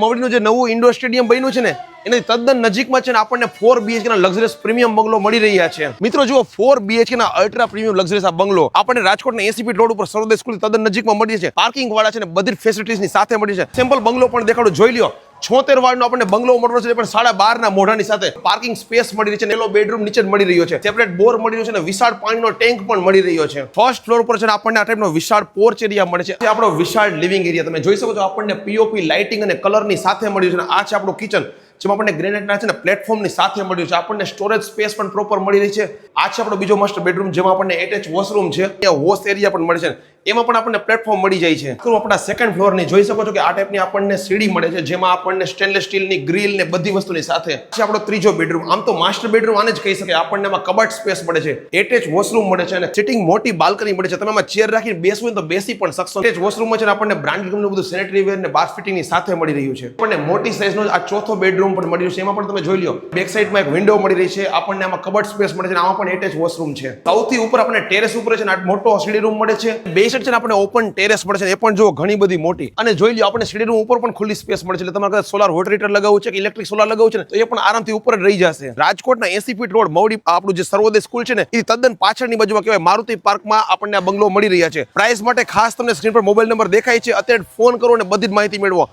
મવડીનું જે નવું indoor stadium બન્યું છે ને એની તદ્દન નજીકમાં છે ને આપણને 4 BHK ના લક્ઝરિયસ પ્રીમિયમ બંગલો મળી રહ્યા છે મિત્રો જુઓ 4 BHK ના અલ્ટ્રા પ્રીમિયમ લક્ઝરિયસ આ બંગલો આપણને રાજકોટના 80 ફીટ રોડ ઉપર સર્વોદય સ્કૂલ તદ્દન નજીકમાં મળી છે પાર્કિંગ વાળા છે ને બધી ફેસિલિટીઝની સાથે મળી છે સિમ્પલ બંગલો પણ દેખાડો જોઈ લ્યો 76 વાળનો આપણને બંગલો મળવાનો છે પણ 12.5 ના મોઢાની સાથે પાર્કિંગ સ્પેસ મળી રહી છે એલો બેડરૂમ નીચે મળી રહ્યો છે સેપરેટ બોર મળી રહ્યો છે અને વિશાળ પાણીનો ટેન્ક પણ મળી રહ્યો છે ફર્સ્ટ ફ્લોર પર છે ને આપણને આ ટાઈપનો વિશાળ પોર્ચ એરિયા મળે છે આપણો વિશાળ લિવિંગ એરિયા તમે જોઈ શકો છો આપણને પીઓપી લાઇટિંગ અને કલરની સાથે મળ્યું છે અને આ છે આપણું કિચન જેમાં આપણને ગ્રેનાઇટના છે ને પ્લેટફોર્મની સાથે મળ્યું છે આપણને સ્ટોરેજ સ્પેસ પણ પ્રોપર મળી રહી છે આ છે આપણો બીજો મસ્ત બેડરૂમ જેમાં આપણને એટેચ વોશરૂમ છે ત્યાં વોશ એરિયા પણ મળે છે એમાં પણ આપણને પ્લેટફોર્મ મળી જાય છે તો આપણા સેકન્ડ ફ્લોર ની જોઈ શકો છો કે આ ટાઈપની આપણને સીડી મળે છે જેમાં આપણને સ્ટેનલેસ સ્ટીલની ગ્રીલ ને બધી વસ્તુની સાથે છે આપણો ત્રીજો બેડરૂમ આમ તો માસ્ટર બેડરૂમ આને જ કહી શકાય આપણને એમાં કબાટ સ્પેસ મળે છે એટેચ વોશરૂમ મળે છે અને સિટિંગ મોટી બાલ્કની મળે છે તમે એમાં ચેર રાખીને બેસવું હોય તો બેસી પણ શકશો એટેચ વોશરૂમમાં છે ને આપણને બ્રાન્ડેડ કંપનીનું બધું સેનેટરી વેર ને બાથ ફિટિંગની સાથે મળી રહ્યું છે આપણને મોટી સાઇઝનો આ ચોથો બેડરૂમ પણ મળ્યું છે એમાં પણ તમે જોઈ લો બેક સાઈડમાં એક વિન્ડો મળી રહી છે આપણને આમાં કબાટ સ્પેસ મળે છે આમાં પણ એટેચ વોશરૂમ છે સૌથી ઉપર આપણને ટેરેસ ઉપર છે ને આ મોટો સીડી રૂમ મળે છે બે સાઈડ છે ને આપણને ઓપન ટેરેસ મળે છે એ પણ જો ઘણી બધી મોટી અને જોઈ લો આપણે સીડી રૂમ ઉપર પણ ખુલ્લી સ્પેસ મળે છે એટલે તમારે સોલાર વોટર હીટર લગાવવું છે કે ઇલેક્ટ્રિક સોલાર લગાવવું છે ને તો એ પણ આરામથી ઉપર જ રહી જશે રાજકોટના 80 ફીટ રોડ મવડી આપણું જે સર્વોદય સ્કૂલ છે ને એ તદ્દન પાછળની બાજુમાં કહેવાય મારુતિ પાર્કમાં આપણને આ બંગલો મળી રહ્યા છે પ્રાઇસ માટે ખાસ તમને સ્ક્રીન પર મોબાઈલ નંબર દેખાય છે અત્યારે ફોન કરો અને બધી જ માહિતી મેળવો